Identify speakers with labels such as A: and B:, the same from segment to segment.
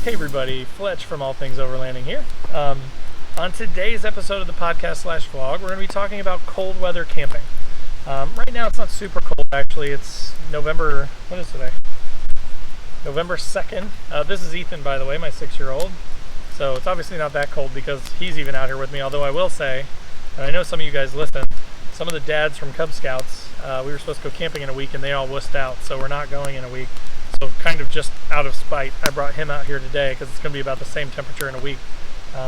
A: Hey everybody, Fletch from All Things Overlanding here. On today's episode of the podcast / vlog, we're going to be talking about cold weather camping. Right now it's not super cold actually. It's November, what is today? November 2nd. This is Ethan, by the way, my 6-year-old. So it's obviously not that cold because he's even out here with me, although I will say, and I know some of you guys listen, some of the dads from Cub Scouts, we were supposed to go camping in a week and they all wussed out, so we're not going in a week. So kind of just out of spite, I brought him out here today because it's going to be about the same temperature in a week,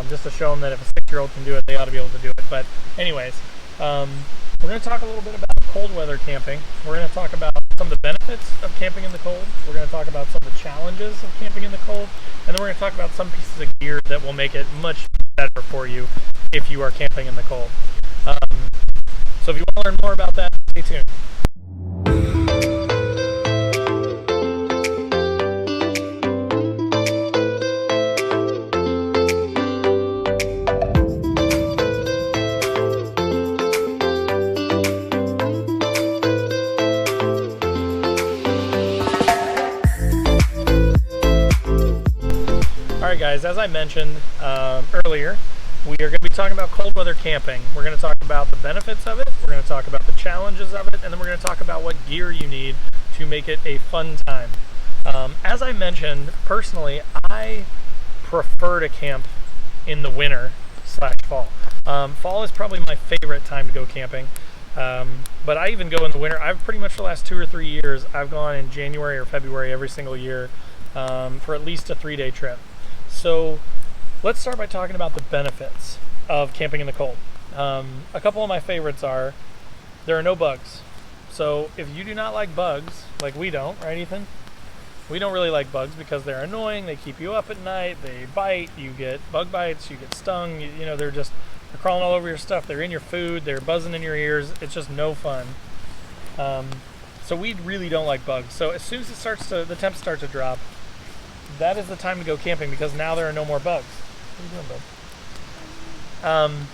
A: just to show him that if a 6-year-old can do it, they ought to be able to do it. But anyways, we're going to talk a little bit about cold weather camping. We're going to talk about some of the benefits of camping in the cold. We're going to talk about some of the challenges of camping in the cold. And then we're going to talk about some pieces of gear that will make it much better for you if you are camping in the cold. So if you want to learn more about that, stay tuned. Alright guys, as I mentioned earlier, we are going to be talking about cold weather camping. We're going to talk about the benefits of it, we're going to talk about the challenges of it, and then we're going to talk about what gear you need to make it a fun time. As I mentioned, personally, I prefer to camp in the winter / fall. Fall is probably my favorite time to go camping, but I even go in the winter. I've pretty much the last 2 or 3 years, I've gone in January or February every single year for at least a 3-day trip. So let's start by talking about the benefits of camping in the cold. A couple of my favorites are, there are no bugs. So if you do not like bugs, like we don't, right Ethan? We don't really like bugs because they're annoying, they keep you up at night, they bite, you get bug bites, you get stung, you know, they're crawling all over your stuff, they're in your food, they're buzzing in your ears, it's just no fun. So we really don't like bugs. So as soon as the temps start to drop, that is the time to go camping because now there are no more bugs. What are you doing, bud?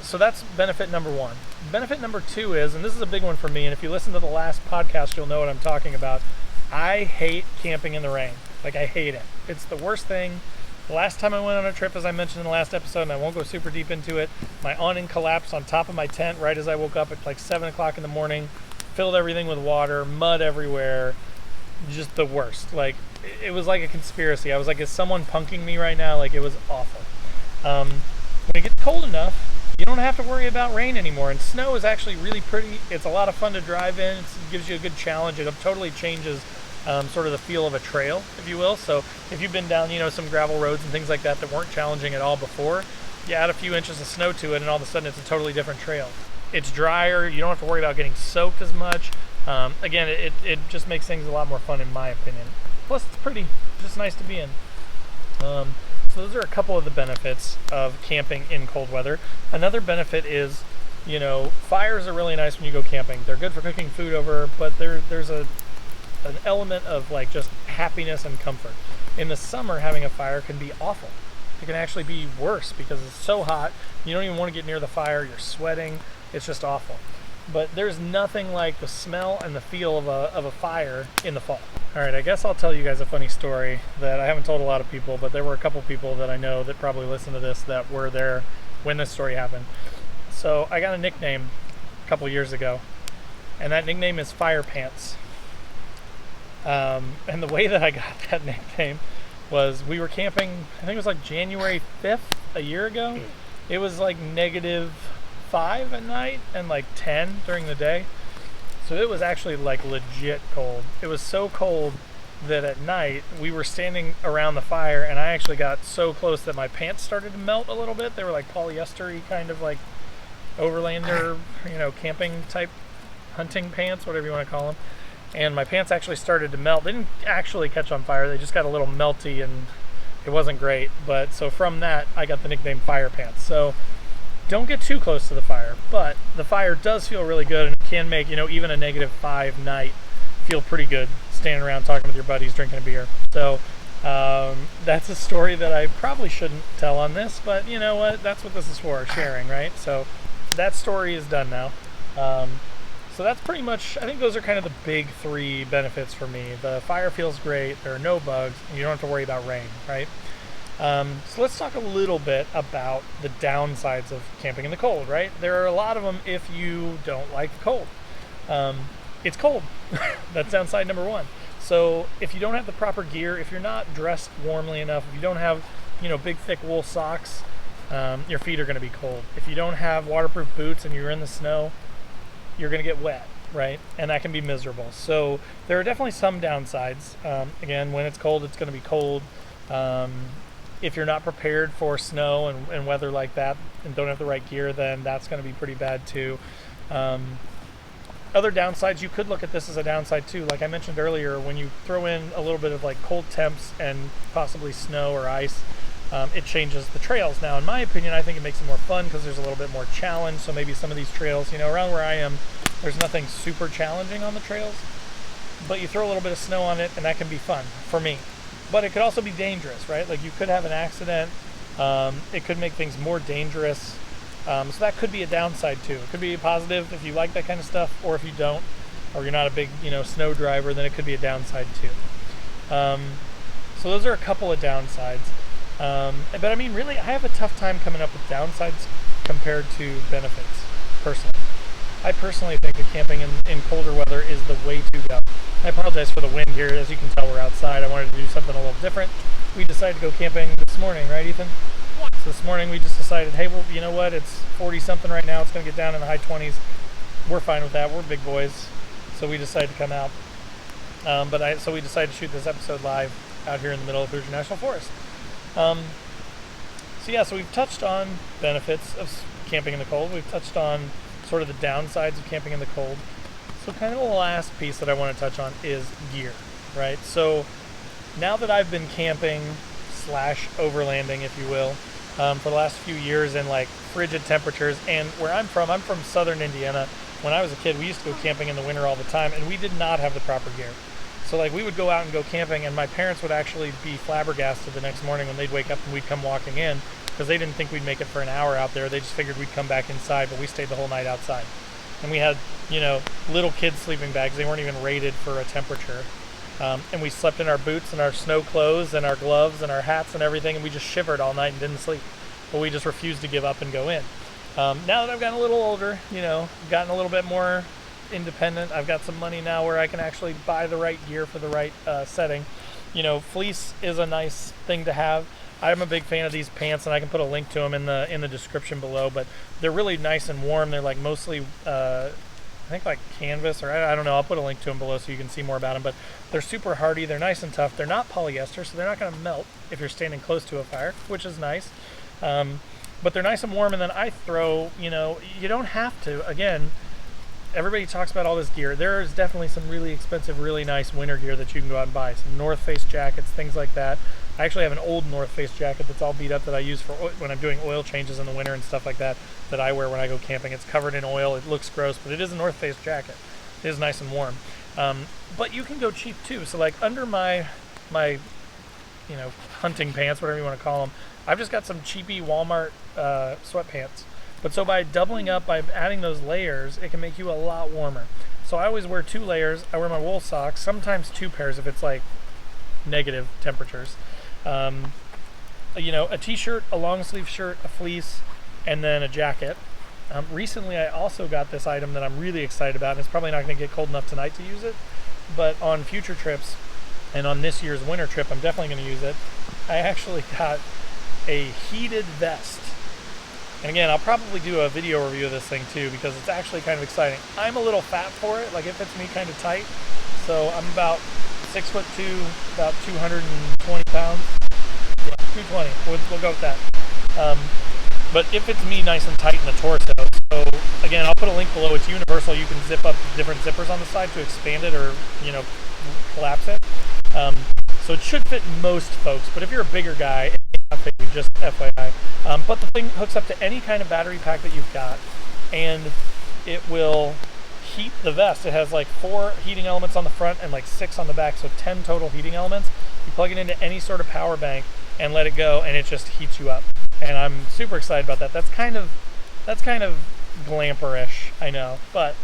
A: So that's benefit number one. Benefit number two is, and this is a big one for me, and if you listen to the last podcast, you'll know what I'm talking about. I hate camping in the rain. Like, I hate it. It's the worst thing. The last time I went on a trip, as I mentioned in the last episode, and I won't go super deep into it, my awning collapsed on top of my tent right as I woke up at like 7 o'clock in the morning, filled everything with water, mud everywhere, just the worst. Like, it was like a conspiracy. I was like, is someone punking me right now? Like, it was awful. When it gets cold enough, you don't have to worry about rain anymore, and snow is actually really pretty. It's a lot of fun to drive in. It gives you a good challenge. It totally changes sort of the feel of a trail, if you will. So if you've been down, some gravel roads and things like that weren't challenging at all before, you add a few inches of snow to it, and all of a sudden it's a totally different trail. It's drier. You don't have to worry about getting soaked as much. Again, it just makes things a lot more fun in my opinion. Plus, it's just nice to be in. So those are a couple of the benefits of camping in cold weather. Another benefit is, fires are really nice when you go camping. They're good for cooking food over, but there's an element of like just happiness and comfort. In the summer, having a fire can be awful. It can actually be worse because it's so hot. You don't even want to get near the fire. You're sweating. It's just awful. But there's nothing like the smell and the feel of a fire in the fall. All right, I guess I'll tell you guys a funny story that I haven't told a lot of people, but there were a couple people that I know that probably listen to this that were there when this story happened. So I got a nickname a couple years ago, and that nickname is Fire Pants. And the way that I got that nickname was we were camping, I think it was like January 5th a year ago. It was like -5 at night and like 10 during the day. So it was actually like legit cold. It was so cold that at night we were standing around the fire and I actually got so close that my pants started to melt a little bit. They were like polyester-y, kind of like Overlander, camping type hunting pants, whatever you want to call them. And my pants actually started to melt. They didn't actually catch on fire. They just got a little melty and it wasn't great. But so from that, I got the nickname Fire Pants. So don't get too close to the fire, but the fire does feel really good, and it can make, even a -5 night feel pretty good, standing around talking with your buddies, drinking a beer. So that's a story that I probably shouldn't tell on this, but you know what? That's what this is for, sharing, right? So that story is done now. So that's pretty much, I think those are kind of the big three benefits for me. The fire feels great, there are no bugs, and you don't have to worry about rain, right? So let's talk a little bit about the downsides of camping in the cold, right? There are a lot of them if you don't like the cold. It's cold. That's downside number one. So if you don't have the proper gear, if you're not dressed warmly enough, if you don't have, big thick wool socks, your feet are going to be cold. If you don't have waterproof boots and you're in the snow, you're going to get wet, right? And that can be miserable. So there are definitely some downsides. Again, when it's cold, it's going to be cold. If you're not prepared for snow and weather like that and don't have the right gear, then that's going to be pretty bad too. Other downsides, you could look at this as a downside too. Like I mentioned earlier, when you throw in a little bit of like cold temps and possibly snow or ice, it changes the trails. Now, in my opinion, I think it makes it more fun because there's a little bit more challenge. So maybe some of these trails, around where I am, there's nothing super challenging on the trails, but you throw a little bit of snow on it and that can be fun for me. But it could also be dangerous, right? Like you could have an accident. It could make things more dangerous. So that could be a downside too. It could be a positive if you like that kind of stuff, or if you don't, or you're not a big, snow driver, then it could be a downside too. So those are a couple of downsides. But I mean, really, I have a tough time coming up with downsides compared to benefits, personally. I personally think that camping in colder weather is the way to go. I apologize for the wind here. As you can tell, we're outside. I wanted to do something a little different. We decided to go camping this morning, right, Ethan? So this morning we just decided, hey, well, you know what? It's 40-something right now. It's going to get down in the high 20s. We're fine with that. We're big boys. So we decided to come out. So we decided to shoot this episode live out here in the middle of Hoosier National Forest. So we've touched on benefits of camping in the cold. We've touched on sort of the downsides of camping in the cold. So kind of the last piece that I want to touch on is gear, right? So now that I've been camping / overlanding, if you will, for the last few years in like frigid temperatures, and where I'm from southern Indiana. When I was a kid, we used to go camping in the winter all the time, and we did not have the proper gear. So like we would go out and go camping, and my parents would actually be flabbergasted the next morning when they'd wake up and we'd come walking in, because they didn't think we'd make it for an hour out there. They just figured we'd come back inside, but we stayed the whole night outside. And we had, little kids sleeping bags. They weren't even rated for a temperature. And we slept in our boots and our snow clothes and our gloves and our hats and everything, and we just shivered all night and didn't sleep. But we just refused to give up and go in. Now that I've gotten a little older, gotten a little bit more independent, I've got some money now where I can actually buy the right gear for the right setting. Fleece is a nice thing to have. I'm a big fan of these pants, and I can put a link to them in the description below, but they're really nice and warm. They're like mostly I think like canvas, or I don't know. I'll put a link to them below so you can see more about them, but they're super hardy. They're nice and tough. They're not polyester, so they're not going to melt if you're standing close to a fire, which is nice. But they're nice and warm, and then I throw, you don't have to. Again, everybody talks about all this gear. There is definitely some really expensive, really nice winter gear that you can go out and buy. Some North Face jackets, things like that. I actually have an old North Face jacket that's all beat up that I use for when I'm doing oil changes in the winter and stuff like that, that I wear when I go camping. It's covered in oil. It looks gross, but it is a North Face jacket. It is nice and warm. But you can go cheap too. So like under my hunting pants, whatever you want to call them, I've just got some cheapy Walmart sweatpants. But so by doubling up, by adding those layers, it can make you a lot warmer. So I always wear 2 layers. I wear my wool socks, sometimes 2 pairs if it's like negative temperatures. A t-shirt, a long sleeve shirt, a fleece, and then a jacket. Recently I also got this item that I'm really excited about, and it's probably not going to get cold enough tonight to use it, but on future trips and on this year's winter trip I'm definitely going to use it. I actually got a heated vest. And again, I'll probably do a video review of this thing too, because it's actually kind of exciting. I'm a little fat for it, like it fits me kind of tight. So I'm about 6'2", about 220 pounds. Yeah, 220, we'll go with that. But it fits me nice and tight in the torso. So again, I'll put a link below. It's universal. You can zip up different zippers on the side to expand it or, collapse it. So it should fit most folks, but if you're a bigger guy, it may not fit you, just FYI. But the thing hooks up to any kind of battery pack that you've got, and it will heat the vest. It has like 4 heating elements on the front and like 6 on the back, so 10 total heating elements. You plug it into any sort of power bank and let it go, and it just heats you up. And I'm super excited about that. That's kind of glamperish, I know, but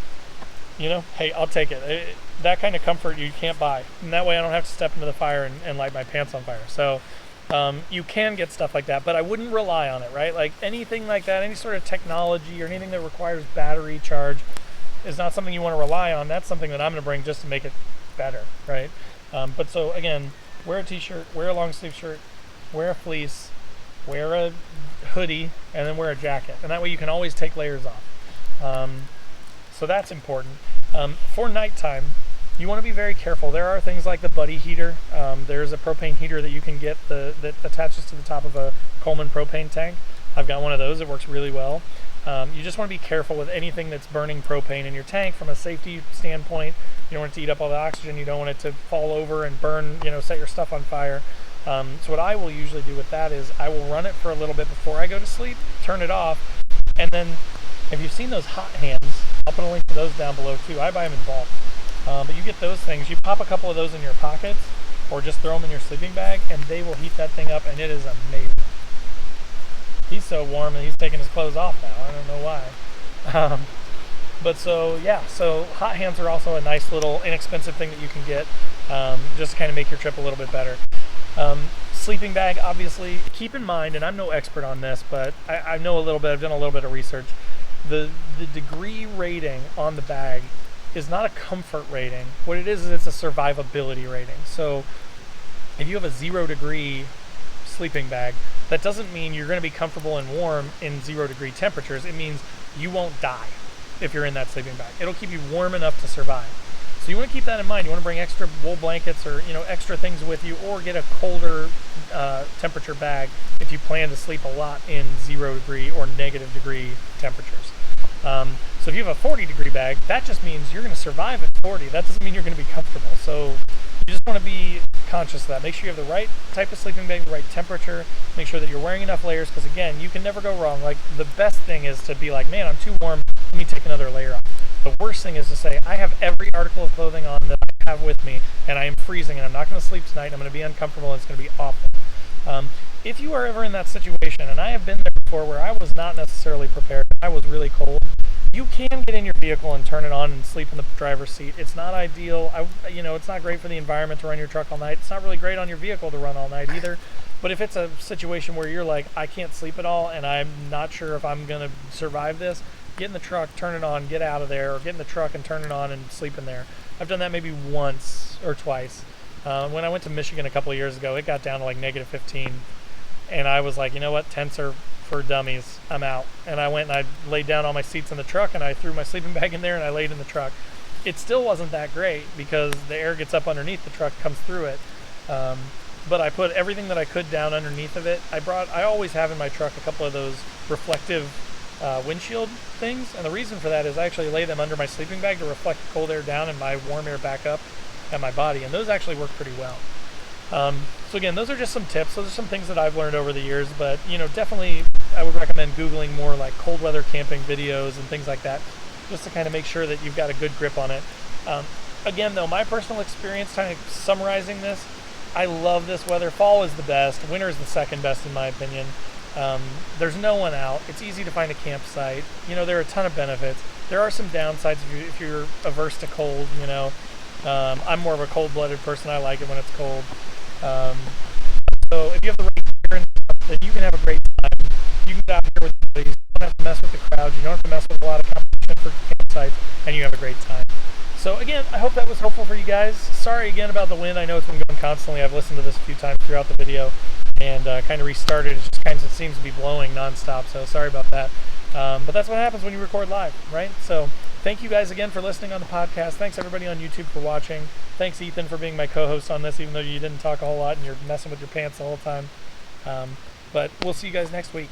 A: you know, hey, I'll take it. That kind of comfort you can't buy. And that way I don't have to step into the fire and light my pants on fire. So you can get stuff like that, but I wouldn't rely on it, right? Like anything like that, any sort of technology or anything that requires battery charge is not something you want to rely on. That's something that I'm going to bring just to make it better, right? But so again, wear a t-shirt, wear a long sleeve shirt, wear a fleece, wear a hoodie, and then wear a jacket. And that way you can always take layers off. So that's important. For nighttime, you want to be very careful. There are things like the buddy heater. There's a propane heater that you can get that attaches to the top of a Coleman propane tank. I've got one of those. It works really well. You just want to be careful with anything that's burning propane in your tank from a safety standpoint. You don't want it to eat up all the oxygen. You don't want it to fall over and burn, set your stuff on fire. So what I will usually do with that is I will run it for a little bit before I go to sleep, turn it off, and then if you've seen those hot hands, I'll put a link to those down below too. I buy them in bulk. But you get those things, you pop a couple of those in your pockets or just throw them in your sleeping bag and they will heat that thing up, and it is amazing. He's so warm and he's taking his clothes off now. I don't know why. But so yeah, so hot hands are also a nice little inexpensive thing that you can get just to kind of make your trip a little bit better. Sleeping bag, obviously, keep in mind, and I'm no expert on this, but I know a little bit, I've done a little bit of research. The degree rating on the bag is not a comfort rating. What it is it's a survivability rating. So if you have a 0 degree sleeping bag, that doesn't mean you're going to be comfortable and warm in 0 degree temperatures. It means you won't die if you're in that sleeping bag. It'll keep you warm enough to survive. So you want to keep that in mind. You want to bring extra wool blankets or extra things with you, or get a colder temperature bag if you plan to sleep a lot in 0 degree or negative degree temperatures. So if you have a 40 degree bag, that just means you're going to survive at 40. That doesn't mean you're going to be comfortable. So you just want to be conscious of that. Make sure you have the right type of sleeping bag, the right temperature. Make sure that you're wearing enough layers, because again, you can never go wrong. Like, the best thing is to be like, man, I'm too warm, let me take another layer off. The worst thing is to say, I have every article of clothing on that I have with me, and I am freezing, and I'm not going to sleep tonight, and I'm going to be uncomfortable, and it's going to be awful. If you are ever in that situation, and I have been there before where I was not necessarily prepared, I was really cold, you can get in your vehicle and turn it on and sleep in the driver's seat. It's not ideal. It's not great for the environment to run your truck all night. It's not really great on your vehicle to run all night either. But if it's a situation where you're like, I can't sleep at all and I'm not sure if I'm going to survive this, get in the truck, turn it on, get out of there, or get in the truck and turn it on and sleep in there. I've done that maybe once or twice. When I went to Michigan a couple of years ago, it got down to like negative 15. And I was like, you know what, tents are for dummies, I'm out. And I went and I laid down all my seats in the truck and I threw my sleeping bag in there and I laid in the truck. It still wasn't that great because the air gets up underneath the truck, comes through it. But I put everything that I could down underneath of it. I always have in my truck a couple of those reflective windshield things, and the reason for that is I actually lay them under my sleeping bag to reflect the cold air down and my warm air back up at my body, and those actually work pretty well. So again, those are just some tips. Those are some things that I've learned over the years, but definitely I would recommend Googling more like cold weather camping videos and things like that, just to kind of make sure that you've got a good grip on it. Again though, my personal experience, kind of summarizing this, I love this weather. Fall is the best. Winter is the second best in my opinion. There's no one out. It's easy to find a campsite. There are a ton of benefits. There are some downsides if you're averse to cold. I'm more of a cold-blooded person. I like it when it's cold. So if you have the right gear and stuff, then you can have a great time. You can get out here with buddies. You don't have to mess with the crowds. You don't have to mess with a lot of competition for campsites, and you have a great time. So again, I hope that was helpful for you guys. Sorry again about the wind. I know it's been going constantly. I've listened to this a few times throughout the video and kind of restarted. It just kind of seems to be blowing nonstop, so sorry about that. But that's what happens when you record live, right? So thank you guys again for listening on the podcast. Thanks everybody on YouTube for watching. Thanks Ethan for being my co-host on this, even though you didn't talk a whole lot and you're messing with your pants the whole time. But we'll see you guys next week.